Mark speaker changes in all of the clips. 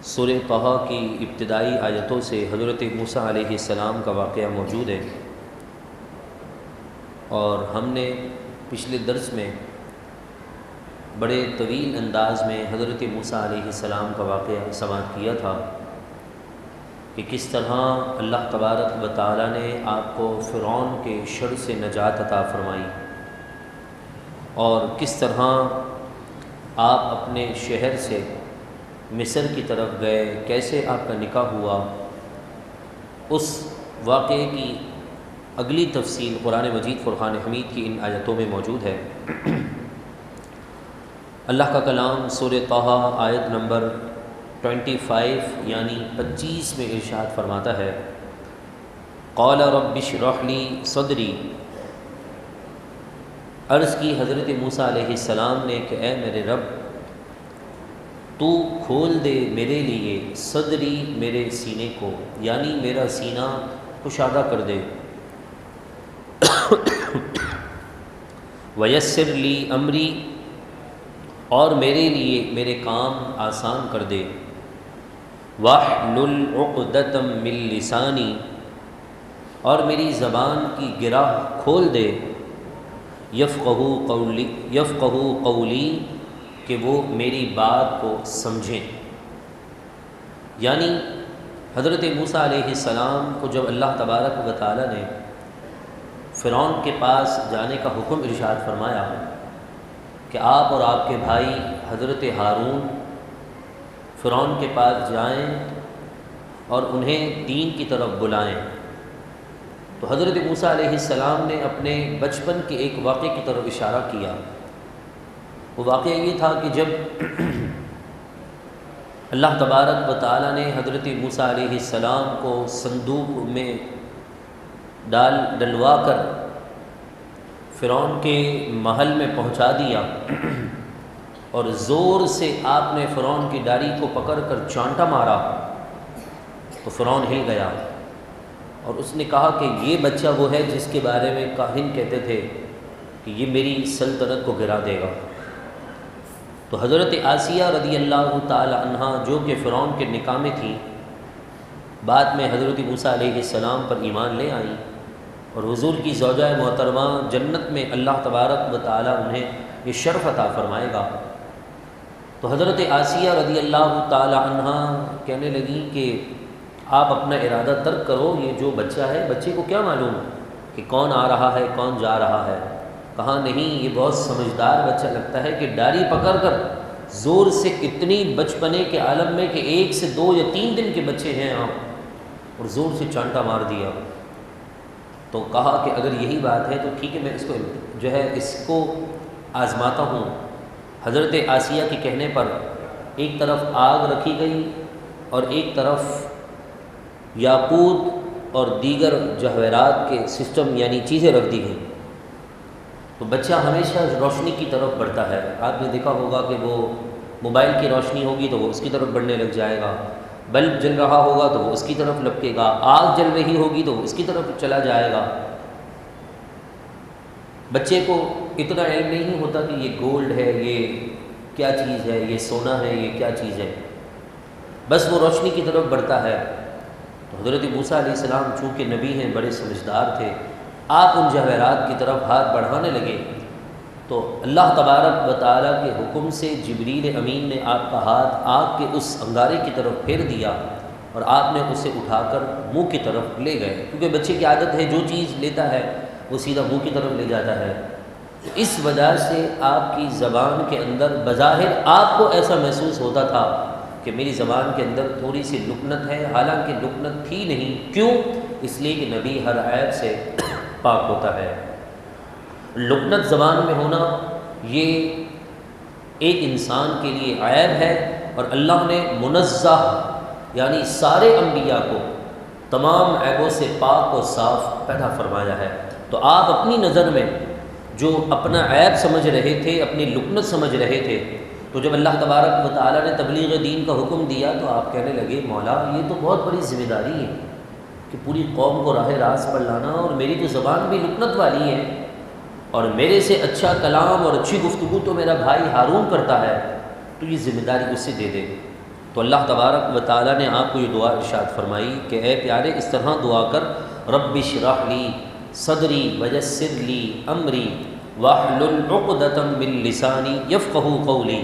Speaker 1: سورہ طٰہٰ کی ابتدائی آیتوں سے حضرت موسیٰ علیہ السلام کا واقعہ موجود ہے، اور ہم نے پچھلے درس میں بڑے طویل انداز میں حضرت موسیٰ علیہ السلام کا واقعہ سماعت کیا تھا کہ کس طرح اللہ تبارک و تعالیٰ نے آپ کو فرعون کے شر سے نجات عطا فرمائی، اور کس طرح آپ اپنے شہر سے مصر کی طرف گئے، کیسے آپ کا نکاح ہوا۔ اس واقعے کی اگلی تفصیل قرآن مجید فرقان حمید کی ان آیتوں میں موجود ہے۔ اللہ کا کلام سورہ طٰہٰ آیت نمبر 25 یعنی 25 میں ارشاد فرماتا ہے، قال رب اشرح لی صدری۔ عرض کی حضرت موسیٰ علیہ السلام نے کہ اے میرے رب، تو کھول دے میرے لیے صدری، میرے سینے کو، یعنی میرا سینہ کشادہ کر دے، ویسر لی امری، اور میرے لیے میرے کام آسان کر دے، واحلل عقدۃ من لسانی، اور میری زبان کی گرہ کھول دے، یفقہوا قولی، کہ وہ میری بات کو سمجھیں۔ یعنی حضرت موسیٰ علیہ السلام کو جب اللہ تبارک و تعالیٰ نے فرعون کے پاس جانے کا حکم ارشاد فرمایا کہ آپ اور آپ کے بھائی حضرت ہارون فرعون کے پاس جائیں اور انہیں دین کی طرف بلائیں، تو حضرت موسیٰ علیہ السلام نے اپنے بچپن کے ایک واقعے کی طرف اشارہ کیا۔ وہ واقعہ یہ تھا کہ جب اللہ تبارک و تعالیٰ نے حضرت موسیٰ علیہ السلام کو صندوق میں ڈلوا کر فرعون کے محل میں پہنچا دیا، اور زور سے آپ نے فرعون کی داڑھی کو پکڑ کر چانٹا مارا، تو فرعون ہل گیا، اور اس نے کہا کہ یہ بچہ وہ ہے جس کے بارے میں کاہن کہتے تھے کہ یہ میری سلطنت کو گرا دے گا۔ تو حضرت آسیہ رضی اللہ تعالی عنہ جو کہ فرعون کے نکاح میں تھیں، بعد میں حضرت موسیٰ علیہ السلام پر ایمان لے آئیں، اور حضور کی زوجہ محترمہ جنت میں اللہ تبارک و تعالی انہیں یہ شرف عطا فرمائے گا۔ تو حضرت آسیہ رضی اللہ تعالی عنہ کہنے لگی کہ آپ اپنا ارادہ ترک کرو، یہ جو بچہ ہے، بچے کو کیا معلوم کہ کون آ رہا ہے کون جا رہا ہے۔ کہا نہیں، یہ بہت سمجھدار بچہ لگتا ہے کہ داڑھی پکڑ کر زور سے، اتنی بچپنے کے عالم میں کہ 1 سے 2 یا 3 دن کے بچے ہیں آپ، اور زور سے چانٹا مار دیا۔ تو کہا کہ اگر یہی بات ہے تو ٹھیک ہے، میں اس کو آزماتا ہوں۔ حضرت آسیہ کے کہنے پر ایک طرف آگ رکھی گئی اور ایک طرف یاقوت اور دیگر جواہرات کے سسٹم یعنی چیزیں رکھ دی گئیں۔ تو بچہ ہمیشہ روشنی کی طرف بڑھتا ہے۔ آپ نے دیکھا ہوگا کہ وہ موبائل کی روشنی ہوگی تو وہ اس کی طرف بڑھنے لگ جائے گا، بلب جل رہا ہوگا تو وہ اس کی طرف لپکے گا، آگ جل رہی ہوگی تو وہ اس کی طرف چلا جائے گا۔ بچے کو اتنا علم نہیں ہوتا کہ یہ گولڈ ہے، یہ کیا چیز ہے، یہ سونا ہے، یہ کیا چیز ہے، بس وہ روشنی کی طرف بڑھتا ہے۔ تو حضرت موسیٰ علیہ السلام چونکہ نبی ہیں، بڑے سمجھدار تھے، آپ ان جواہرات کی طرف ہاتھ بڑھانے لگے، تو اللہ تبارک و تعالیٰ کے حکم سے جبریل امین نے آپ کا ہاتھ آگ کے اس انگارے کی طرف پھیر دیا، اور آپ نے اسے اٹھا کر منہ کی طرف لے گئے، کیونکہ بچے کی عادت ہے جو چیز لیتا ہے وہ سیدھا منہ کی طرف لے جاتا ہے۔ تو اس وجہ سے آپ کی زبان کے اندر بظاہر آپ کو ایسا محسوس ہوتا تھا کہ میری زبان کے اندر تھوڑی سی لکنت ہے، حالانکہ لکنت تھی نہیں۔ کیوں؟ اس لیے کہ نبی ہر عیب سے پاک ہوتا ہے۔ لکنت زبان میں ہونا یہ ایک انسان کے لیے عیب ہے، اور اللہ نے منزہ یعنی سارے انبیاء کو تمام عیبوں سے پاک و صاف پیدا فرمایا ہے۔ تو آپ اپنی نظر میں جو اپنا عیب سمجھ رہے تھے، اپنی لکنت سمجھ رہے تھے، تو جب اللہ تبارک و تعالیٰ نے تبلیغ دین کا حکم دیا تو آپ کہنے لگے مولا یہ تو بہت بڑی ذمہ داری ہے کہ پوری قوم کو راہ راست پر لانا، اور میری تو زبان بھی لکنت والی ہے، اور میرے سے اچھا کلام اور اچھی گفتگو تو میرا بھائی ہارون کرتا ہے، تو یہ ذمہ داری اس سے دے دے۔ تو تو اللہ تبارک و تعالیٰ نے آپ کو یہ دعا ارشاد فرمائی کہ اے پیارے اس طرح دعا کر، رب اشرح لی صدری ویسر لی امری واحلل عقدۃ من لسانی یفقہوا قولی۔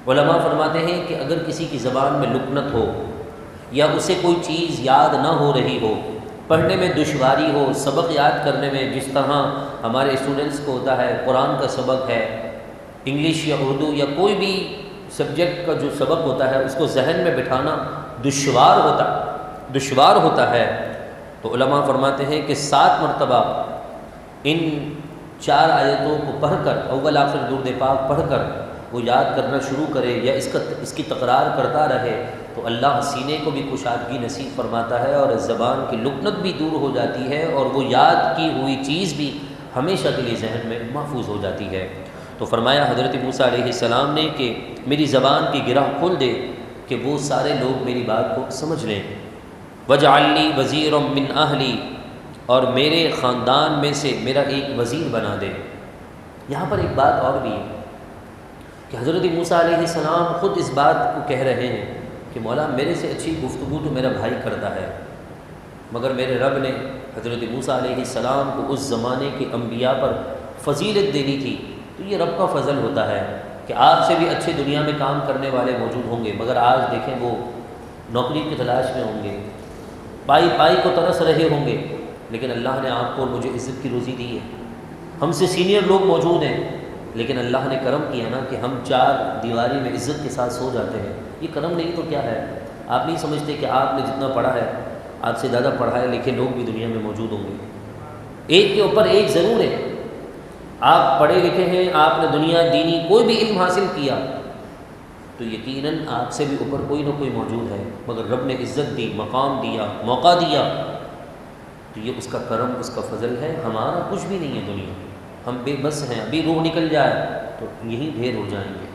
Speaker 1: علماء فرماتے ہیں کہ اگر کسی کی زبان میں لکنت ہو یا اسے کوئی چیز یاد نہ ہو رہی ہو، پڑھنے میں دشواری ہو، سبق یاد کرنے میں، جس طرح ہمارے اسٹوڈنٹس کو ہوتا ہے قرآن کا سبق ہے، انگلش یا اردو یا کوئی بھی سبجیکٹ کا جو سبق ہوتا ہے اس کو ذہن میں بٹھانا دشوار ہوتا ہے، تو علماء فرماتے ہیں کہ 7 مرتبہ ان 4 آیتوں کو پڑھ کر، اول آخر درود پاک پڑھ کر وہ یاد کرنا شروع کرے یا اس کی تکرار کرتا رہے تو اللہ سینے کو بھی کشادگی نصیب فرماتا ہے اور زبان کی لکنت بھی دور ہو جاتی ہے اور وہ یاد کی ہوئی چیز بھی ہمیشہ کے لیے ذہن میں محفوظ ہو جاتی ہے۔ تو فرمایا حضرت موسیٰ علیہ السلام نے کہ میری زبان کی گرہ کھول دے کہ وہ سارے لوگ میری بات کو سمجھ لیں۔ وَاجْعَلْ لِي وَزِيرًا مِّنْ أَهْلِي، اور میرے خاندان میں سے میرا ایک وزیر بنا دے۔ یہاں پر ایک بات اور بھی ہے کہ حضرت موسیٰ علیہ السلام خود اس بات کو کہہ رہے ہیں کہ مولا میرے سے اچھی گفتگو تو میرا بھائی کرتا ہے، مگر میرے رب نے حضرت موسیٰ علیہ السلام کو اس زمانے کے انبیاء پر فضیلت دینی تھی، تو یہ رب کا فضل ہوتا ہے کہ آپ سے بھی اچھے دنیا میں کام کرنے والے موجود ہوں گے، مگر آج دیکھیں وہ نوکری کی تلاش میں ہوں گے، پائی کو ترس رہے ہوں گے، لیکن اللہ نے آپ کو اور مجھے عزت کی روزی دی ہے۔ ہم سے سینئر لوگ موجود ہیں لیکن اللہ نے کرم کیا نا کہ ہم 4 دیواری میں عزت کے ساتھ سو جاتے ہیں، یہ کرم نہیں تو کیا ہے؟ آپ نہیں سمجھتے کہ آپ نے جتنا پڑھا ہے آپ سے زیادہ پڑھائے لکھے لوگ بھی دنیا میں موجود ہوں گے، ایک کے اوپر ایک ضرور ہے۔ آپ پڑھے لکھے ہیں، آپ نے دنیا دینی کوئی بھی علم حاصل کیا تو یقیناً آپ سے بھی اوپر کوئی نہ کوئی موجود ہے، مگر رب نے عزت دی، مقام دیا، موقع دیا، تو یہ اس کا کرم، اس کا فضل ہے۔ ہمارا کچھ بھی نہیں ہے دنیا، ہم بے بس ہیں، ابھی روح نکل جائے تو یہیں ڈھیر ہو جائیں گے۔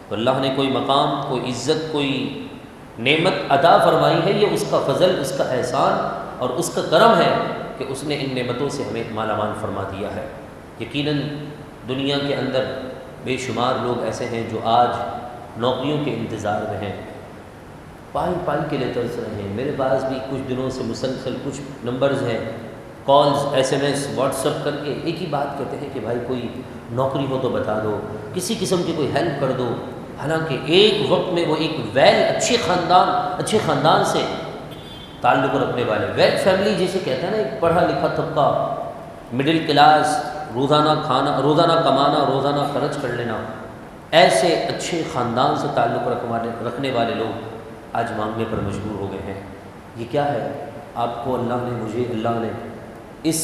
Speaker 1: تو اللہ نے کوئی مقام، کوئی عزت، کوئی نعمت عطا فرمائی ہے، یہ اس کا فضل، اس کا احسان اور اس کا کرم ہے کہ اس نے ان نعمتوں سے ہمیں مالا مال فرما دیا ہے۔ یقیناً دنیا کے اندر بے شمار لوگ ایسے ہیں جو آج نوکریوں کے انتظار میں ہیں، پائی کے لیے ترس رہے ہیں۔ میرے پاس بھی کچھ دنوں سے مسلسل کچھ نمبرز ہیں، کالز، SMS، واٹس ایپ کر کے ایک ہی بات کہتے ہیں کہ بھائی کوئی نوکری ہو تو بتا دو، کسی قسم کی کوئی ہیلپ کر دو۔ حالانکہ ایک وقت میں وہ ایک اچھے خاندان سے تعلق رکھنے والے، ویل فیملی جسے کہتے ہیں نا، ایک پڑھا لکھا طبقہ، مڈل کلاس، روزانہ کھانا، روزانہ کمانا، روزانہ خرچ کر لینا، ایسے اچھے خاندان سے تعلق رکھنے والے لوگ آج مانگنے پر مجبور ہو گئے ہیں۔ یہ کیا ہے؟ آپ کو اللہ نے، مجھے اللہ نے اس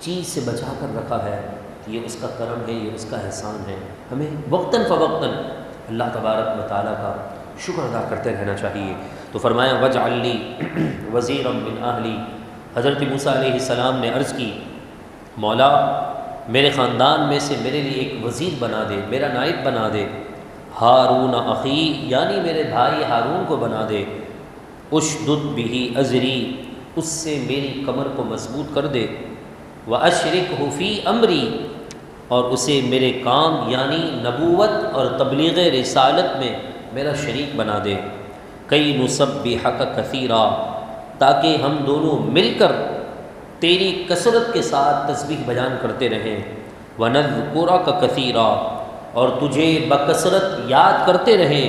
Speaker 1: چیز سے بچا کر رکھا ہے، یہ اس کا کرم ہے، یہ اس کا احسان ہے۔ ہمیں وقتاً فوقتاً اللہ تبارک و تعالیٰ کا شکر ادا کرتے رہنا چاہیے۔ تو فرمایا وَاجْعَلْ لِي وَزِيرًا مِّنْ أَهْلِي، حضرت موسیٰ علیہ السلام نے عرض کی مولا میرے خاندان میں سے میرے لیے ایک وزیر بنا دے، میرا نائب بنا دے، ہارون اخی، یعنی میرے بھائی ہارون کو بنا دے، اشدد بہ ازری، اس سے میری کمر کو مضبوط کر دے، واشرکہ فی امری، اور اسے میرے کام یعنی نبوت اور تبلیغ رسالت میں میرا شریک بنا دے، کئی نسبحک کثیرا، تاکہ ہم دونوں مل کر تیری کثرت کے ساتھ تسبیح بیان کرتے رہیں، وَنَذْكُرَكَ كَثِيرًا، اور تجھے بکثرت یاد کرتے رہیں،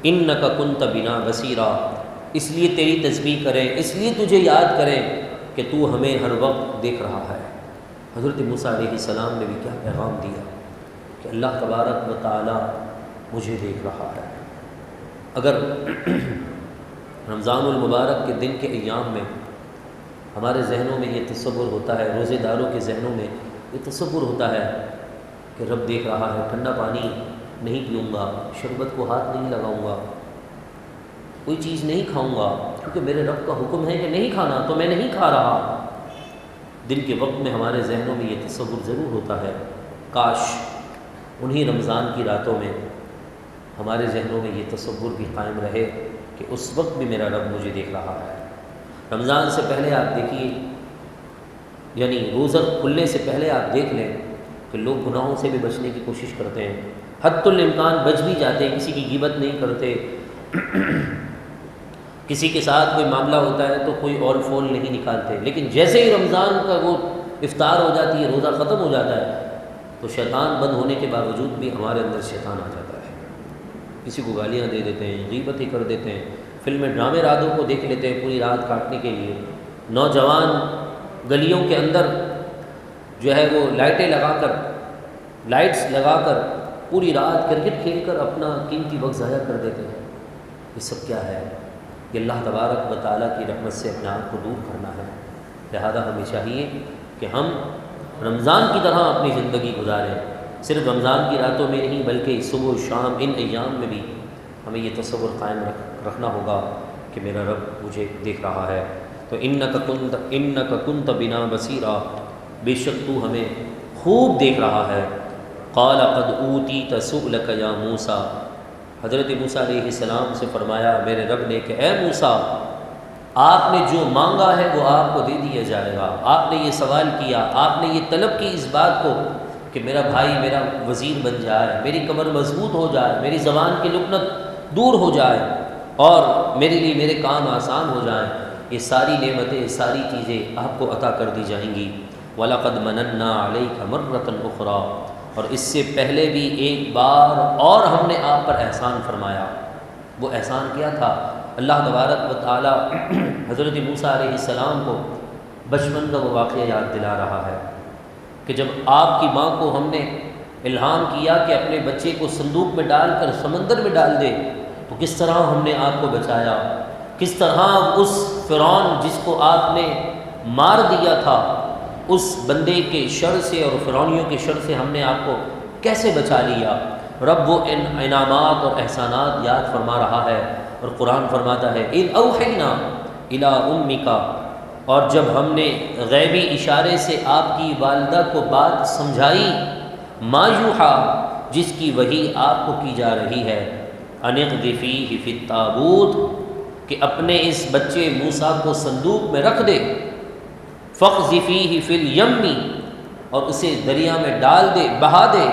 Speaker 1: إِنَّكَ كُنْتَ بِنَا بَصِيرًا، اس لیے تیری تسبیح کریں، اس لیے تجھے یاد کریں کہ تو ہمیں ہر وقت دیکھ رہا ہے۔ حضرت موسیٰ علیہ السلام نے بھی کیا پیغام دیا کہ اللہ تبارک و تعالی مجھے دیکھ رہا ہے۔ اگر رمضان المبارک کے دن کے ایام میں ہمارے ذہنوں میں یہ تصور ہوتا ہے، روزے داروں کے ذہنوں میں یہ تصور ہوتا ہے کہ رب دیکھ رہا ہے، ٹھنڈا پانی نہیں پیوں گا، شربت کو ہاتھ نہیں لگاؤں گا، کوئی چیز نہیں کھاؤں گا، کیونکہ میرے رب کا حکم ہے کہ نہیں کھانا تو میں نہیں کھا رہا۔ دن کے وقت میں ہمارے ذہنوں میں یہ تصور ضرور ہوتا ہے، کاش انہی رمضان کی راتوں میں ہمارے ذہنوں میں یہ تصور بھی قائم رہے کہ اس وقت بھی میرا رب مجھے دیکھ رہا ہے۔ رمضان سے پہلے آپ دیکھیے، یعنی روزہ کھلنے سے پہلے آپ دیکھ لیں کہ لوگ گناہوں سے بھی بچنے کی کوشش کرتے ہیں، حد الامکان بچ بھی جاتے ہیں، کسی کی غیبت نہیں کرتے، کسی کے ساتھ کوئی معاملہ ہوتا ہے تو کوئی اور فون نہیں نکالتے، لیکن جیسے ہی رمضان کا وہ افطار ہو جاتی ہے، روزہ ختم ہو جاتا ہے، تو شیطان بند ہونے کے باوجود بھی ہمارے اندر شیطان آ جاتا ہے، کسی کو گالیاں دے دیتے ہیں، غیبتیں کر دیتے ہیں، فلمیں ڈرامے راتوں کو دیکھ لیتے ہیں پوری رات کاٹنے کے لیے، نوجوان گلیوں کے اندر جو ہے وہ لائٹس لگا کر پوری رات کرکٹ کھیل کر اپنا قیمتی وقت ضائع کر دیتے ہیں۔ یہ سب کیا ہے؟ یہ اللہ تبارک و تعالیٰ کی رحمت سے اپنے آپ کو دور کرنا ہے۔ لہذا ہمیں چاہیے کہ ہم رمضان کی طرح اپنی زندگی گزاریں، صرف رمضان کی راتوں میں نہیں بلکہ صبح و شام ان ایام میں بھی ہمیں یہ تصور قائم رکھنا ہوگا کہ میرا رب مجھے دیکھ رہا ہے۔ تو انک کنت بنا بصیرا، بے شک تو ہمیں خوب دیکھ رہا ہے۔ قال قد اوتیت سؤلک یا موسیٰ، حضرت موسیٰ علیہ السلام سے فرمایا میرے رب نے کہ اے موسیٰ، آپ نے جو مانگا ہے وہ آپ کو دے دیا جائے گا۔ آپ نے یہ سوال کیا، آپ نے یہ طلب کی اس بات کو کہ میرا بھائی میرا وزیر بن جائے، میری کمر مضبوط ہو جائے، میری زبان کی لکنت دور ہو جائے اور میرے لیے میرے کام آسان ہو جائیں۔ یہ ساری نعمتیں، ساری چیزیں آپ کو عطا کر دی جائیں گی۔ وَلَقَدْ مَنَنَّا عَلَيْكَ مَرَّةً أُخْرَىٰ، اور اس سے پہلے بھی ایک بار اور ہم نے آپ پر احسان فرمایا۔ وہ احسان کیا تھا؟ اللہ تبارک و تعالی حضرت موسیٰ علیہ السلام کو بچپن کا وہ واقعہ یاد دلا رہا ہے کہ جب آپ کی ماں کو ہم نے الہام کیا کہ اپنے بچے کو صندوق میں ڈال کر سمندر میں ڈال دے، تو کس طرح ہم نے آپ کو بچایا، کس طرح اس فرعون جس کو آپ نے مار دیا تھا اس بندے کے شر سے اور فرعونیوں کے شر سے ہم نے آپ کو کیسے بچا لیا۔ رب وہ انعامات اور احسانات یاد فرما رہا ہے، اور قرآن فرماتا ہے اِذْ أَوْحَيْنَا إِلَىٰ أُمِّكَ، اور جب ہم نے غیبی اشارے سے آپ کی والدہ کو بات سمجھائی، مَا يُوحَىٰ، جس کی وحی آپ کو کی جا رہی ہے، أَنِ اقْذِفِيهِ فِي التَّابُوتِ، کہ اپنے اس بچے موسیٰ کو صندوق میں رکھ دے، فَاقْذِفِيهِ فِي الْيَمِّ، اور اسے دریا میں ڈال دے، بہا دے،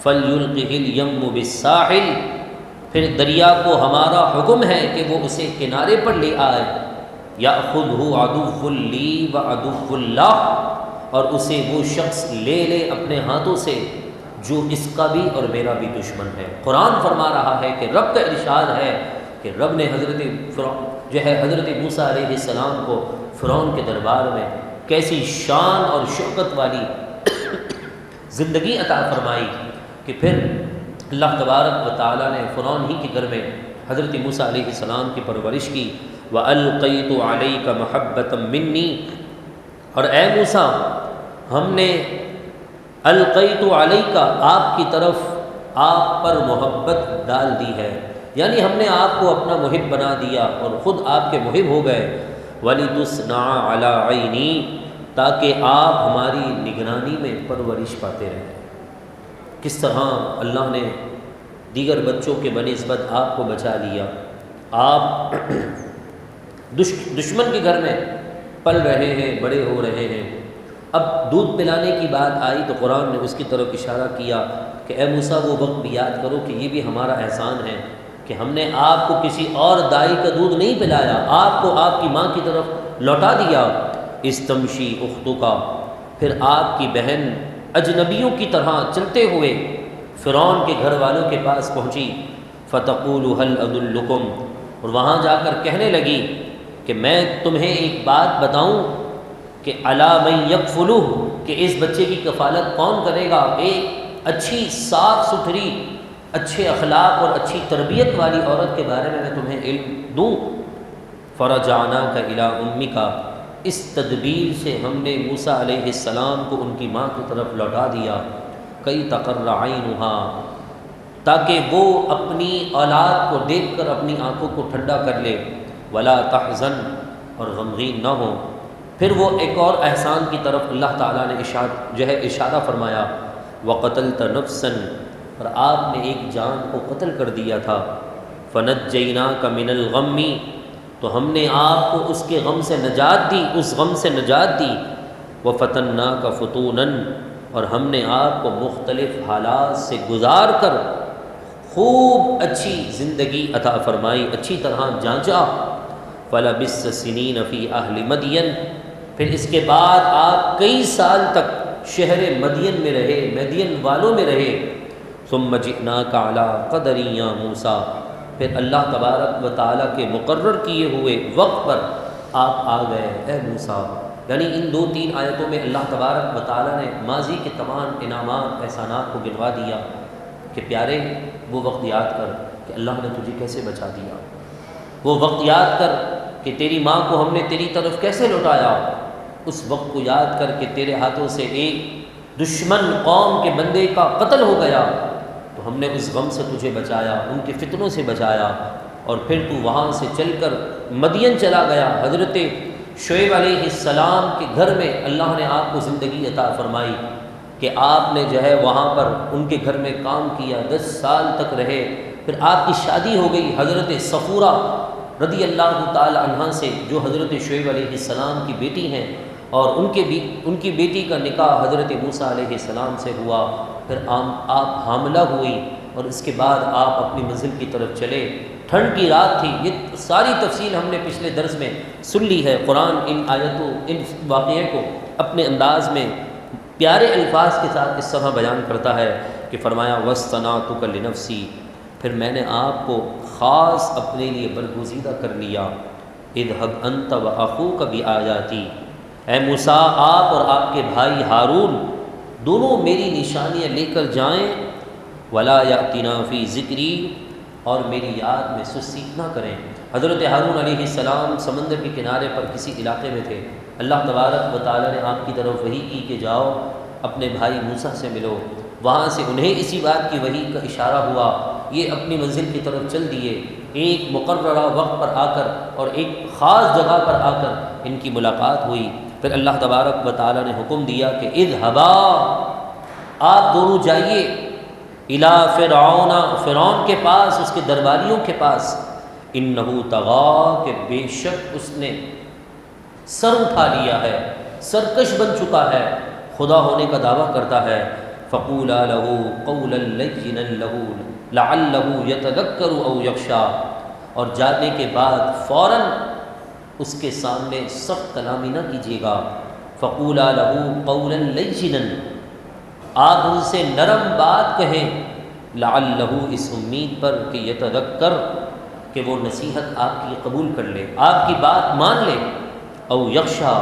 Speaker 1: فَلْيُلْقِهِ الْيَمُّ بِالسَّاحِلِ، پھر دریا کو ہمارا حکم ہے کہ وہ اسے کنارے پر لے آئے، يَأْخُذْهُ عَدُوٌّ لِّي وَعَدُوٌّ لَّهُ، اور اسے وہ شخص لے لے اپنے ہاتھوں سے جو اس کا بھی اور میرا بھی دشمن ہے۔ قرآن فرما رہا ہے کہ رب کا ارشاد ہے کہ رب نے حضرت موسیٰ علیہ السلام کو فرعون کے دربار میں کیسی شان اور شوکت والی زندگی عطا فرمائی کہ پھر اللہ تبارک و تعالیٰ نے فرعون ہی کے گھر میں حضرت موسیٰ علیہ السلام کی پرورش کی۔ وَأَلْقَيْتُ عَلَيْكَ مَحَبَّةً مِّنِّي، اور اے موسیٰ ہم نے القیت علیک، آپ کی طرف آپ پر محبت ڈال دی ہے، یعنی ہم نے آپ کو اپنا محب بنا دیا اور خود آپ کے محب ہو گئے۔ وَلِتُصْنَعَ عَلَىٰ عَيْنِي، تاکہ آپ ہماری نگرانی میں پرورش پاتے رہیں۔ کس طرح اللہ نے دیگر بچوں کے بنسبت آپ کو بچا لیا۔ آپ دشمن کے گھر میں پل رہے ہیں، بڑے ہو رہے ہیں، اب دودھ پلانے کی بات آئی تو قرآن نے اس کی طرف اشارہ کیا کہ اے موسیٰ وہ وقت بھی یاد کرو کہ یہ بھی ہمارا احسان ہے کہ ہم نے آپ کو کسی اور دائی کا دودھ نہیں پلایا، آپ کو آپ کی ماں کی طرف لوٹا دیا۔ استمشی اختکا، پھر آپ کی بہن اجنبیوں کی طرح چلتے ہوئے فرعون کے گھر والوں کے پاس پہنچی، فتقول هل ادلکم، اور وہاں جا کر کہنے لگی کہ میں تمہیں ایک بات بتاؤں کہ علی من یکفلہ، کہ اس بچے کی کفالت کون کرے گا، ایک اچھی صاف ستھری اچھے اخلاق اور اچھی تربیت والی عورت کے بارے میں تمہیں علم دوں۔ فرجعناک الی امک، اس تدبیر سے ہم نے موسیٰ علیہ السلام کو ان کی ماں کی طرف لوٹا دیا، کئی تقر عینھا، تاکہ وہ اپنی اولاد کو دیکھ کر اپنی آنکھوں کو ٹھنڈا کر لے، ولا تحزن، اور غمگین نہ ہو۔ پھر وہ ایک اور احسان کی طرف اللہ تعالیٰ نے اشارہ فرمایا، وقتلت نفسا، اور آپ نے ایک جان کو قتل کر دیا تھا، فنجیناک من الغم، تو ہم نے آپ کو اس کے غم سے نجات دی، اس غم سے نجات دی، وفتناک فتونا، اور ہم نے آپ کو مختلف حالات سے گزار کر خوب اچھی زندگی عطا فرمائی، اچھی طرح جانچا۔ فَلَبِثَّ سِنِينَ فِي أَهْلِ مَدْيَنَ، پھر اس کے بعد آپ کئی سال تک شہر مدین میں رہے، مدین والوں میں رہے۔ ثُمَّ جِئْنَاكَ عَلَىٰ قَدَرٍ يَا مُوسَىٰ، پھر اللہ تبارک و تعالیٰ کے مقرر کیے ہوئے وقت پر آپ آ گئے اے موسیٰ۔ یعنی ان 2-3 آیتوں میں اللہ تبارک و تعالیٰ نے ماضی کے تمام انعامات احسانات کو گنوا دیا کہ پیارے وہ وقت یاد کر کہ اللہ نے تجھے کیسے بچا دیا، وہ وقت یاد کر کہ تیری ماں کو ہم نے تیری طرف کیسے لوٹایا، اس وقت کو یاد کر کہ تیرے ہاتھوں سے ایک دشمن قوم کے بندے کا قتل ہو گیا تو ہم نے اس غم سے تجھے بچایا، ان کے فتنوں سے بچایا، اور پھر تو وہاں سے چل کر مدین چلا گیا۔ حضرت شعیب علیہ السلام کے گھر میں اللہ نے آپ کو زندگی عطا فرمائی کہ آپ نے جو ہے وہاں پر ان کے گھر میں کام کیا، 10 سال تک رہے۔ پھر آپ کی شادی ہو گئی حضرت صفورہ رضی اللہ تعالی عنہ سے، جو حضرت شعیب علیہ السلام کی بیٹی ہیں، اور ان کی بیٹی کا نکاح حضرت موسیٰ علیہ السلام سے ہوا۔ پھر آپ حاملہ ہوئی اور اس کے بعد آپ اپنی منزل کی طرف چلے۔ ٹھنڈ کی رات تھی، یہ ساری تفصیل ہم نے پچھلے درس میں سن لی ہے۔ قرآن ان واقعے کو اپنے انداز میں پیارے الفاظ کے ساتھ اس طرح بیان کرتا ہے کہ فرمایا وَاصْطَنَعْتُكَ لِنَفْسِي، پھر میں نے آپ کو خاص اپنے لیے برگزیدہ کر لیا۔ اذهب انت واخوك بآیاتی، اے موسیٰ آپ اور آپ کے بھائی ہارون دونوں میری نشانیاں لے کر جائیں، ولا یأتنا فی ذکری، اور میری یاد میں سستی نہ کریں۔ حضرت ہارون علیہ السلام سمندر کے کنارے پر کسی علاقے میں تھے، اللہ تبارک و تعالیٰ نے آپ کی طرف وحی کی کہ جاؤ اپنے بھائی موسیٰ سے ملو۔ وہاں سے انہیں اسی بات کی وحی کا اشارہ ہوا، یہ اپنی منزل کی طرف چل دیے۔ ایک مقررہ وقت پر آ کر اور ایک خاص جگہ پر آ کر ان کی ملاقات ہوئی۔ پھر اللہ تبارک و تعالیٰ نے حکم دیا کہ اذهبا، آپ دونوں جائیے، الی فرعون، فرعون کے پاس، اس کے درباریوں کے پاس، انہ طغیٰ، کہ بے شک اس نے سر اٹھا لیا ہے، سرکش بن چکا ہے، خدا ہونے کا دعویٰ کرتا ہے۔ فقولا لہ قولا لینا لہ لعلہ یتذکر او یخشی، اور جانے کے بعد فوراً اس کے سامنے سخت کلامی نہ کیجیے گا۔ فقولا لہ قولا لینا، آپ ان سے نرم بات کہیں، لعلہ، اس امید پر کہ یتذکر، کہ وہ نصیحت آپ کی قبول کر لے، آپ کی بات مان لے، او یخشی،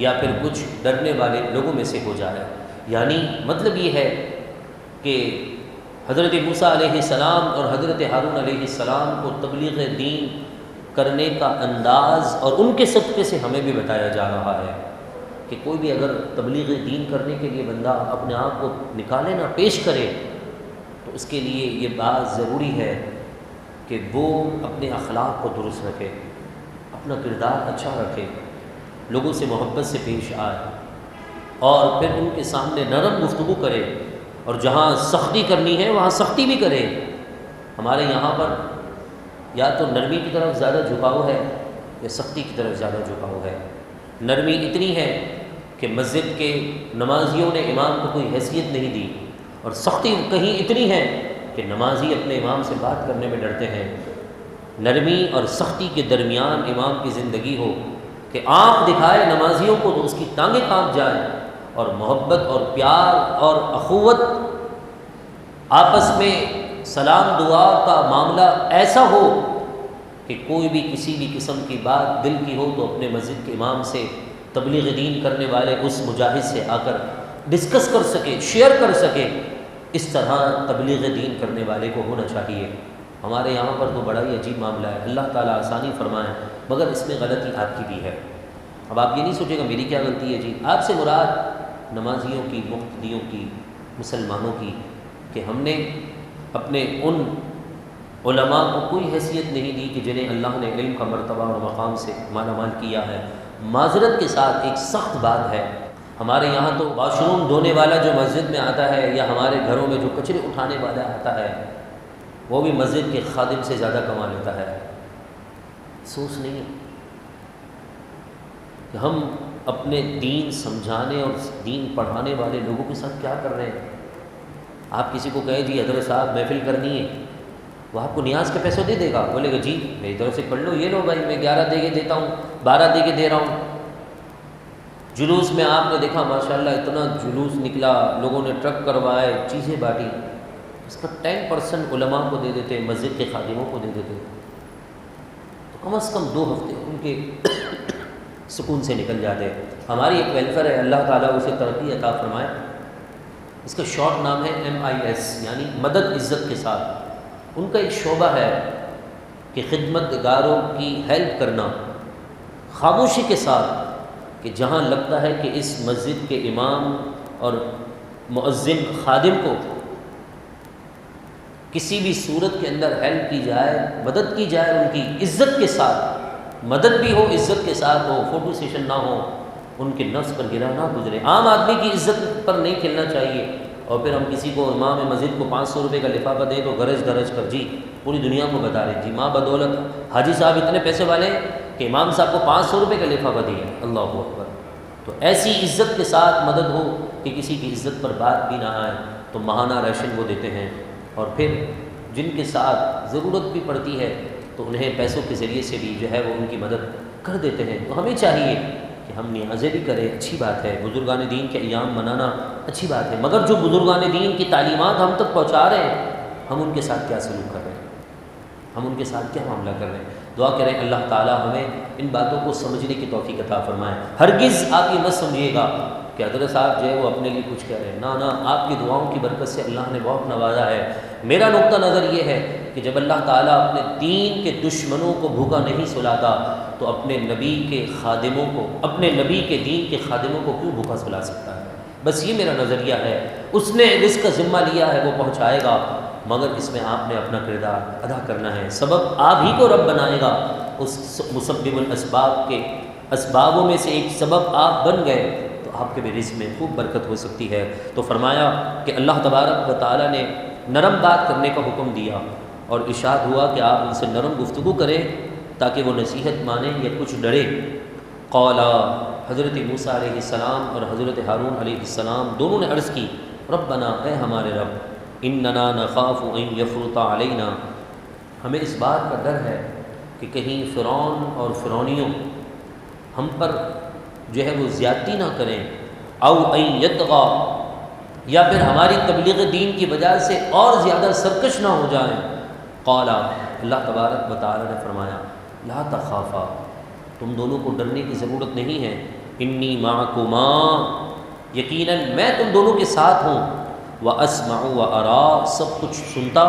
Speaker 1: یا پھر کچھ ڈرنے والے لوگوں میں سے ہو جائے۔ یعنی مطلب یہ ہے کہ حضرت موسیٰ علیہ السلام اور حضرت ہارون علیہ السلام کو تبلیغ دین کرنے کا انداز اور ان کے صدقے سے ہمیں بھی بتایا جا رہا ہے کہ کوئی بھی اگر تبلیغ دین کرنے کے لیے بندہ اپنے آپ کو نکالے نہ، پیش کرے، تو اس کے لیے یہ بات ضروری ہے کہ وہ اپنے اخلاق کو درست رکھے، اپنا کردار اچھا رکھے، لوگوں سے محبت سے پیش آئے، اور پھر ان کے سامنے نرم گفتگو کرے، اور جہاں سختی کرنی ہے وہاں سختی بھی کرے۔ ہمارے یہاں پر یا تو نرمی کی طرف زیادہ جھکاؤ ہے یا سختی کی طرف زیادہ جھکاؤ ہے۔ نرمی اتنی ہے کہ مسجد کے نمازیوں نے امام کو کوئی حیثیت نہیں دی، اور سختی کہیں اتنی ہے کہ نمازی اپنے امام سے بات کرنے میں ڈرتے ہیں۔ نرمی اور سختی کے درمیان امام کی زندگی ہو کہ آنکھ دکھائے نمازیوں کو تو اس کی ٹانگیں کانپ جائیں، اور محبت اور پیار اور اخوت، آپس میں سلام دعا کا معاملہ ایسا ہو کہ کوئی بھی کسی بھی قسم کی بات دل کی ہو تو اپنے مسجد کے امام سے، تبلیغ دین کرنے والے اس مجاہد سے آ کر ڈسکس کر سکے، شیئر کر سکے۔ اس طرح تبلیغ دین کرنے والے کو ہونا چاہیے۔ ہمارے یہاں پر تو بڑا ہی عجیب معاملہ ہے، اللہ تعالیٰ آسانی فرمائے، مگر اس میں غلطی آپ کی بھی ہے۔ اب آپ یہ نہیں سوچے گا میری کیا غلطی ہے جی، آپ سے مراد نمازیوں کی، مقتدیوں کی، مسلمانوں کی، کہ ہم نے اپنے ان علماء کو کوئی حیثیت نہیں دی کہ جنہیں اللہ نے علم کا مرتبہ اور مقام سے مالا مال کیا ہے۔ معذرت کے ساتھ ایک سخت بات ہے، ہمارے یہاں تو واش روم دھونے والا جو مسجد میں آتا ہے، یا ہمارے گھروں میں جو کچرے اٹھانے والا آتا ہے، وہ بھی مسجد کے خادم سے زیادہ کما لیتا ہے۔ افسوس نہیں ہے کہ ہم اپنے دین سمجھانے اور دین پڑھانے والے لوگوں کے ساتھ کیا کر رہے ہیں۔ آپ کسی کو کہیں جی حضرت صاحب محفل کرنی ہے، وہ آپ کو نیاز کے پیسے دے دے گا، بولے گا جی میری طرف سے پڑھ لو، یہ لو بھائی میں 11 دے کے دیتا ہوں، 12 دے کے دے رہا ہوں۔ جلوس میں آپ نے دیکھا ماشاءاللہ اتنا جلوس نکلا، لوگوں نے ٹرک کروائے، چیزیں بانٹی، اس کا 10% علماء کو دے دیتے، مسجد کے خادموں کو دے دیتے، تو کم از کم 2 ہفتے ان کے سکون سے نکل جاتے۔ ہماری ایک ویلفیئر ہے، اللہ تعالیٰ اسے ترقی عطا فرمائے، اس کا شارٹ نام ہے MIS، یعنی مدد عزت کے ساتھ۔ ان کا ایک شعبہ ہے کہ خدمت گاروں کی ہیلپ کرنا خاموشی کے ساتھ، کہ جہاں لگتا ہے کہ اس مسجد کے امام اور مؤذن خادم کو کسی بھی صورت کے اندر ہیلپ کی جائے، مدد کی جائے، ان کی عزت کے ساتھ، مدد بھی ہو عزت کے ساتھ ہو، فوٹو سیشن نہ ہو، ان کے نفس پر گرا نہ گزرے۔ عام آدمی کی عزت پر نہیں کھیلنا چاہیے، اور پھر ہم کسی کو امام مسجد کو 500 روپے کا لفافہ دیں تو گرج گرج کر جی پوری دنیا کو بتا رہے جی ماں بدولت حاجی صاحب اتنے پیسے والے کہ امام صاحب کو 500 روپے کا لفافہ دیا، اللہ اکبر۔ تو ایسی عزت کے ساتھ مدد ہو کہ کسی کی عزت پر بات بھی نہ آئے، تو ماہانہ راشن وہ دیتے ہیں، اور پھر جن کے ساتھ ضرورت بھی پڑتی ہے تو انہیں پیسوں کے ذریعے سے بھی جو ہے وہ ان کی مدد کر دیتے ہیں۔ تو ہمیں چاہیے کہ ہم نیازیں بھی کریں، اچھی بات ہے، بزرگان دین کے ایام منانا اچھی بات ہے، مگر جو بزرگان دین کی تعلیمات ہم تک پہنچا رہے ہیں، ہم ان کے ساتھ کیا سلوک کر رہے ہیں، ہم ان کے ساتھ کیا معاملہ کر رہے ہیں۔ دعا کریں اللہ تعالیٰ ہمیں ان باتوں کو سمجھنے کی توفیق عطا فرمائے۔ ہرگز آپ یہ مت سمجھیے گا کہ حضرت صاحب جو ہے وہ اپنے لیے کچھ کہہ رہے ہیں، نہ آپ کی دعاؤں کی برکت سے اللہ نے بہت نوازا ہے۔ میرا نقطہ نظر یہ ہے کہ جب اللہ تعالیٰ اپنے دین کے دشمنوں کو بھوکا نہیں سلاتا تو اپنے نبی کے خادموں کو، اپنے نبی کے دین کے خادموں کو کیوں بھوکا سلا سکتا ہے؟ بس یہ میرا نظریہ ہے۔ اس نے رزق کا ذمہ لیا ہے، وہ پہنچائے گا، مگر اس میں آپ نے اپنا کردار ادا کرنا ہے۔ سبب آپ ہی کو رب بنائے گا، اس مسبب الاسباب کے اسبابوں میں سے ایک سبب آپ بن گئے تو آپ کے بھی رزق میں خوب برکت ہو سکتی ہے۔ تو فرمایا کہ اللہ تبارک و تعالیٰ نے نرم بات کرنے کا حکم دیا، اور ارشاد ہوا کہ آپ ان سے نرم گفتگو کریں تاکہ وہ نصیحت مانیں یا کچھ ڈرے۔ قولا، حضرت موسیٰ علیہ السلام اور حضرت ہارون علیہ السلام دونوں نے عرض کی، ربنا، اے ہمارے رب، اننا نخاف ان یفرط علینا، ہمیں اس بات کا ڈر ہے کہ کہیں فرعون اور فرعونیوں ہم پر جو ہے وہ زیادتی نہ کریں، او ان یطغی، یا پھر ہماری تبلیغ دین کی وجہ سے اور زیادہ سرکش نہ ہو جائیں۔ قالا، اللہ تبارک و تعالی نے فرمایا، لا تخافا، تم دونوں کو ڈرنے کی ضرورت نہیں ہے، انی معکما، یقیناً میں تم دونوں کے ساتھ ہوں، واسمع وارا، سب کچھ سنتا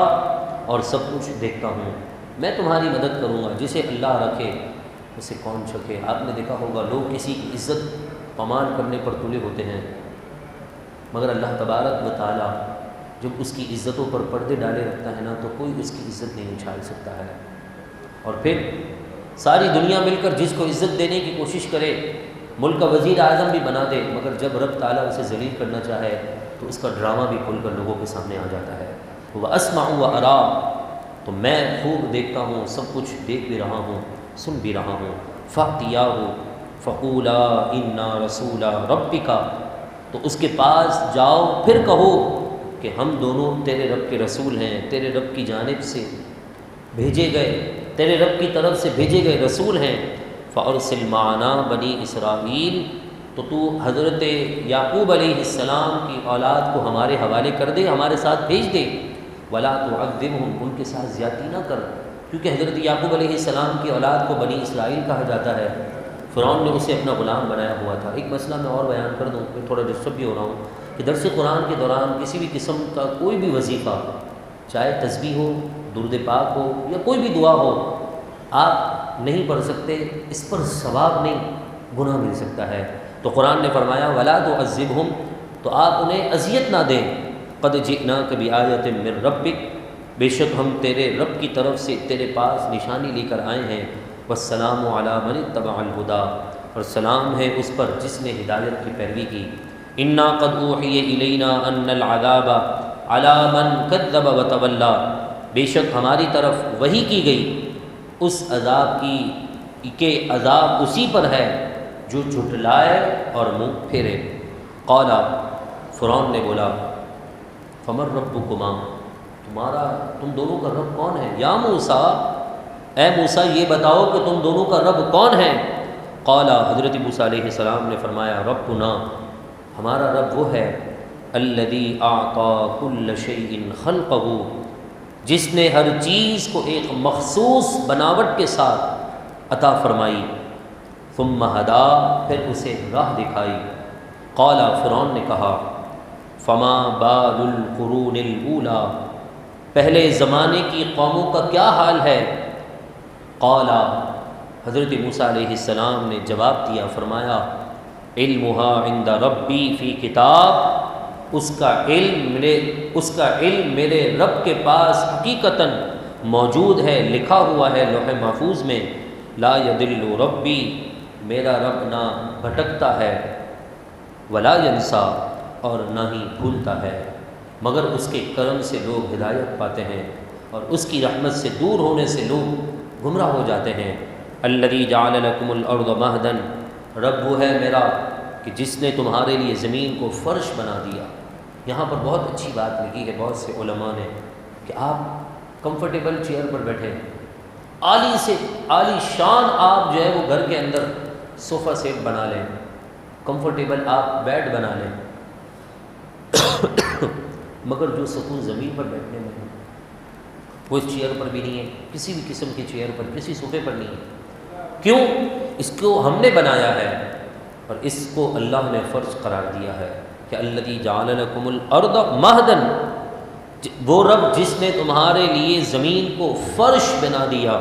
Speaker 1: اور سب کچھ دیکھتا ہوں، میں تمہاری مدد کروں گا، جسے اللہ رکھے اسے کون چھکے۔ آپ نے دیکھا ہوگا لوگ کسی کی عزت پامال کرنے پر تلے ہوتے ہیں، مگر اللہ تبارک و تعالی جب اس کی عزتوں پر پردے ڈالے رکھتا ہے نا تو کوئی اس کی عزت نہیں اچھال سکتا ہے۔ اور پھر ساری دنیا مل کر جس کو عزت دینے کی کوشش کرے، ملک کا وزیر اعظم بھی بنا دے، مگر جب رب تعالیٰ اسے ذلیل کرنا چاہے تو اس کا ڈرامہ بھی کھل کر لوگوں کے سامنے آ جاتا ہے۔ واسمع وارا، تو میں خوب دیکھتا ہوں، سب کچھ دیکھ بھی رہا ہوں، سن بھی رہا ہوں۔ فاتیاہ فقولا انا رسول ربک، تو اس کے پاس جاؤ، پھر کہو کہ ہم دونوں تیرے رب کے رسول ہیں، تیرے رب کی جانب سے بھیجے گئے، تیرے رب کی طرف سے بھیجے گئے رسول ہیں۔ فارسل معنا بنی اسرائیل، تو تو حضرت یعقوب علیہ السلام کی اولاد کو ہمارے حوالے کر دے، ہمارے ساتھ بھیج دے۔ ولا تعذبہم، ان کے ساتھ زیادتی نہ کر، کیونکہ حضرت یعقوب علیہ السلام کی اولاد کو بنی اسرائیل کہا جاتا ہے۔ فرعون نے اسے اپنا غلام بنایا ہوا تھا۔ ایک مسئلہ میں اور بیان کر دوں، میں تھوڑا ڈسٹرب بھی ہو رہا ہوں، کہ درس قرآن کے دوران کسی بھی قسم کا کوئی بھی وظیفہ، چاہے تسبیح ہو، درود پاک ہو، یا کوئی بھی دعا ہو، آپ نہیں پڑھ سکتے، اس پر ثواب نہیں، گناہ مل سکتا ہے۔ تو قرآن نے فرمایا ولا تعذبہم، تو آپ انہیں اذیت نہ دیں۔ قد جئناک بآیۃ من ربک، بے شک ہم تیرے رب کی طرف سے تیرے پاس نشانی لے کر آئے ہیں۔ والسلام علی من اتبع الہدی، اور سلام ہے اس پر جس نے ہدایت کی پیروی کی۔ انا قد اوحی الینا ان العذاب علی من کذب وتولی، بے شک ہماری طرف وحی کی گئی اس عذاب کی کہ عذاب اسی پر ہے جو جھٹلائے اور منہ پھیرے۔ قالا، فرعون نے بولا، فمن ربکما، تم دونوں کا رب کون ہے؟ یا موسیٰ، اے موسیٰ یہ بتاؤ کہ تم دونوں کا رب کون ہے؟ قال، حضرت موسیٰ علیہ السلام نے فرمایا، ربنا، ہمارا رب وہ ہے الذی اعطى كل شیء خلقہ، جس نے ہر چیز کو ایک مخصوص بناوٹ کے ساتھ عطا فرمائی، ثم ہدا، پھر اسے راہ دکھائی۔ قال، فرعون نے کہا، فما بال القرون الاولی، پہلے زمانے کی قوموں کا کیا حال ہے؟ قال، حضرت موسیٰ علیہ السلام نے جواب دیا، فرمایا، علمها عند ربی فی کتاب، اس کا علم میرے رب کے پاس حقیقتاً موجود ہے، لکھا ہوا ہے لوح محفوظ میں۔ لا یضل ربی، میرا رب نہ بھٹکتا ہے، ولا ینسا، اور نہ ہی بھولتا ہے، مگر اس کے کرم سے لوگ ہدایت پاتے ہیں اور اس کی رحمت سے دور ہونے سے لوگ گمراہ ہو جاتے ہیں۔ الذی جعل لکم الارض مہدا، رب وہ ہے میرا کہ جس نے تمہارے لیے زمین کو فرش بنا دیا۔ یہاں پر بہت اچھی بات لکھی ہے بہت سے علماء نے کہ آپ کمفرٹیبل چیئر پر بیٹھیں، عالی سے عالی شان آپ جو ہے وہ گھر کے اندر صوفہ سیٹ بنا لیں، کمفرٹیبل آپ بیڈ بنا لیں، مگر جو سکون زمین پر بیٹھنے میں ہے وہ اس چیئر پر بھی نہیں ہے، کسی بھی قسم کی چیئر پر، کسی صوفے پر نہیں ہے۔ کیوں؟ اس کو ہم نے بنایا ہے اور اس کو اللہ نے فرض قرار دیا ہے کہ الذی جعل لکم الارض مہدا، وہ رب جس نے تمہارے لیے زمین کو فرش بنا دیا،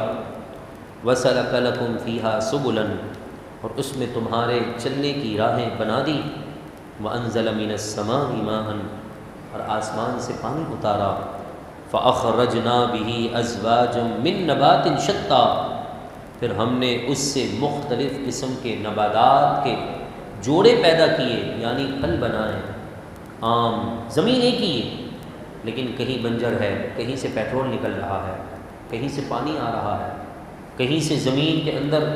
Speaker 1: وسلک لکم فیہا سبلا، اور اس میں تمہارے چلنے کی راہیں بنا دی، وانزل من السماء ماء، اور آسمان سے پانی اتارا، فاخرجنا به ازواجا من نبات شتى، پھر ہم نے اس سے مختلف قسم کے نباتات کے جوڑے پیدا کیے، یعنی پھل بنائے۔ آم، زمین ایک ہی ہے لیکن کہیں بنجر ہے، کہیں سے پیٹرول نکل رہا ہے، کہیں سے پانی آ رہا ہے، کہیں سے زمین کے اندر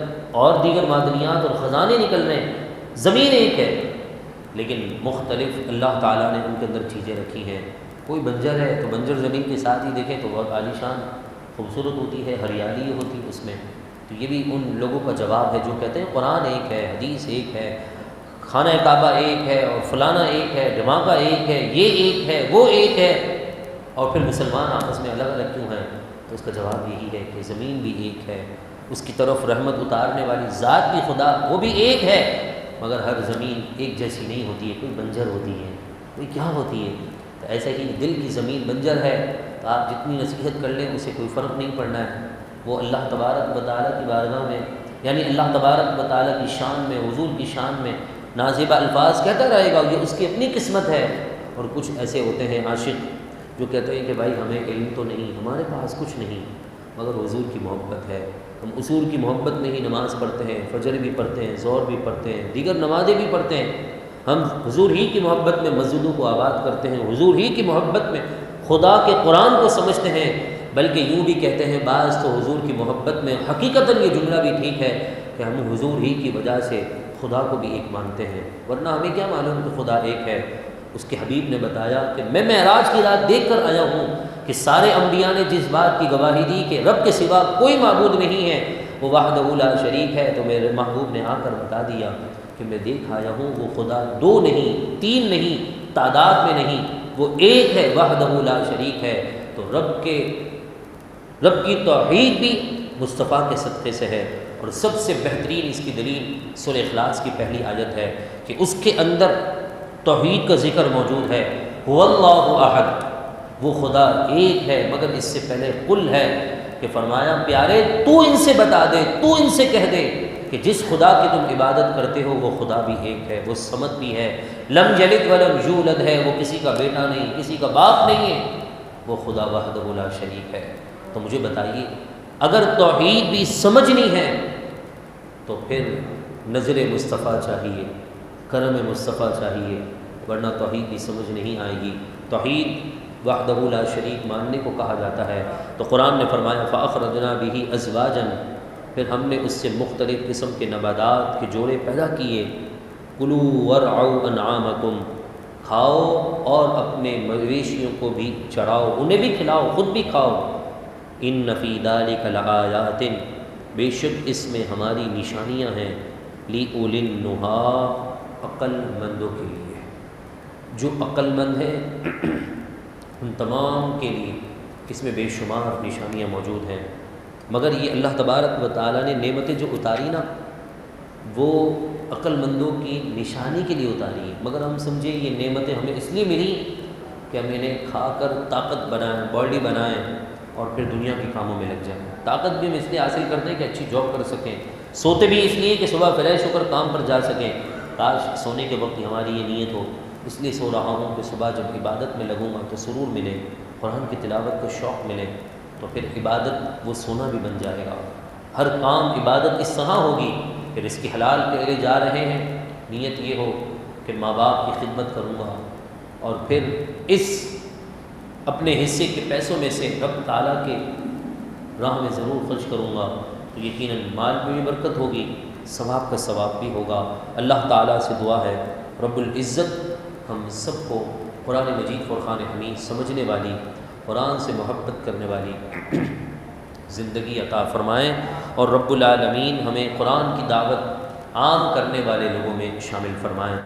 Speaker 1: اور دیگر معدنیات اور خزانے نکل رہے ہیں۔ زمین ایک ہے لیکن مختلف اللہ تعالیٰ نے ان کے اندر چیزیں رکھی ہیں۔ کوئی بنجر ہے تو بنجر زمین کے ساتھ ہی دیکھیں تو بہت عالی شان خوبصورت ہوتی ہے، ہریالی ہوتی ہے اس میں۔ تو یہ بھی ان لوگوں کا جواب ہے جو کہتے ہیں قرآن ایک ہے، حدیث ایک ہے، خانہ کعبہ ایک ہے، اور فلانا ایک ہے، دھماکہ ایک ہے، یہ ایک ہے، وہ ایک ہے، اور پھر مسلمان آپس میں الگ الگ کیوں ہیں؟ تو اس کا جواب یہی ہے کہ زمین بھی ایک ہے، اس کی طرف رحمت اتارنے والی ذات بھی خدا وہ بھی ایک ہے، مگر ہر زمین ایک جیسی نہیں ہوتی ہے، کوئی بنجر ہوتی ہے، کوئی کیا ہوتی ہے۔ تو ایسے ہی دل کی زمین بنجر ہے تو آپ جتنی نصیحت کر لیں اسے کوئی فرق نہیں پڑنا ہے۔ وہ اللہ تبارک و تعالیٰ کی بارگاہ میں، یعنی اللہ تبارک و تعالیٰ کی شان میں، حضور کی شان میں نازیبہ الفاظ کہتا رہے گا، یہ اس کی اپنی قسمت ہے۔ اور کچھ ایسے ہوتے ہیں عاشق جو کہتے ہیں کہ بھائی ہمیں علم تو نہیں، ہمارے پاس کچھ نہیں، مگر حضور کی محبت ہے، ہم حضور کی محبت میں ہی نماز پڑھتے ہیں، فجر بھی پڑھتے ہیں، ظہر بھی پڑھتے ہیں، دیگر نمازیں بھی پڑھتے ہیں، ہم حضور ہی کی محبت میں مسجدوں کو آباد کرتے ہیں، حضور ہی کی محبت میں خدا کے قرآن کو سمجھتے ہیں، بلکہ یوں بھی کہتے ہیں بعض تو حضور کی محبت میں حقیقتاً یہ جملہ بھی ٹھیک ہے کہ ہم حضور ہی کی وجہ سے خدا کو بھی ایک مانتے ہیں، ورنہ ہمیں کیا معلوم کہ خدا ایک ہے۔ اس کے حبیب نے بتایا کہ میں معراج کی رات دیکھ کر آیا ہوں کہ سارے انبیاء نے جس بات کی گواہی دی کہ رب کے سوا کوئی معبود نہیں ہے، وہ وحدہ لا شریک ہے، تو میرے محبوب نے آ کر بتا دیا کہ میں دیکھ آیا ہوں وہ خدا دو نہیں، تین نہیں، تعداد میں نہیں، وہ ایک ہے، وحدہ لا شریک ہے۔ تو رب کی توحید بھی مصطفیٰ کے صدقے سے ہے، اور سب سے بہترین اس کی دلیل سورہ اخلاص کی پہلی آیت ہے کہ اس کے اندر توحید کا ذکر موجود ہے، هو اللہ احد، وہ خدا ایک ہے، مگر اس سے پہلے قل ہے کہ فرمایا پیارے تو ان سے بتا دے، تو ان سے کہہ دے کہ جس خدا کی تم عبادت کرتے ہو وہ خدا بھی ایک ہے، وہ صمد بھی ہے، لم یلد ولم یولد ہے، وہ کسی کا بیٹا نہیں، کسی کا باپ نہیں ہے، وہ خدا وحدہ لا شریک ہے۔ تو مجھے بتائیے اگر توحید بھی سمجھنی ہے تو پھر نظر مصطفیٰ چاہیے، کرم مصطفیٰ چاہیے، ورنہ توحید بھی سمجھ نہیں آئے گی۔ توحید وحدہ لا شریک ماننے کو کہا جاتا ہے۔ تو قرآن نے فرمایا فَأَخْرَجْنَا بِهِ أَزْوَاجًا، پھر ہم نے اس سے مختلف قسم کے نباتات کے جوڑے پیدا کیے۔ کُلُوا وَارْعَوْا أَنْعَامَكُمْ، کھاؤ اور اپنے مویشیوں کو بھی چڑھاؤ، انہیں بھی کھلاؤ، خود بھی کھاؤ۔ ان فی ذلک لآیات، بے شک اس میں ہماری نشانیاں ہیں، لأولی النہی، عقل مندوں کے لیے، جو عقل مند ہیں ان تمام کے لیے اس میں بے شمار نشانیاں موجود ہیں۔ مگر یہ اللہ تبارک و تعالیٰ نے نعمتیں جو اتاری نا، وہ عقل مندوں کی نشانی کے لیے اتاری ہے، مگر ہم سمجھیں یہ نعمتیں ہمیں اس لیے ملی کہ ہم انہیں کھا کر طاقت بنائیں، باڈی بنائیں اور پھر دنیا کے کاموں میں لگ جائیں۔ طاقت بھی ہم اس لیے حاصل کرتے ہیں کہ اچھی جاب کر سکیں، سوتے بھی اس لیے کہ صبح فریش ہو کر کام پر جا سکیں۔ کاش سونے کے وقت ہماری یہ نیت ہو، اس لیے سو رہا ہوں کہ صبح جب عبادت میں لگوں گا تو سرور ملے، قرآن کی تلاوت کو شوق ملے، تو پھر عبادت وہ سونا بھی بن جائے گا۔ ہر کام عبادت اس طرح ہوگی کہ رزق حلال کے لیے جا رہے ہیں، نیت یہ ہو کہ ماں باپ کی خدمت کروں گا اور پھر اس اپنے حصے کے پیسوں میں سے رب تعالیٰ کے راہ میں ضرور خرچ کروں گا، تو یقیناً مال میں بھی برکت ہوگی، ثواب کا ثواب بھی ہوگا۔ اللہ تعالیٰ سے دعا ہے رب العزت ہم سب کو قرآن مجید فرقان حمید سمجھنے والی، قرآن سے محبت کرنے والی زندگی عطا فرمائیں، اور رب العالمین ہمیں قرآن کی دعوت عام کرنے والے لوگوں میں شامل فرمائیں۔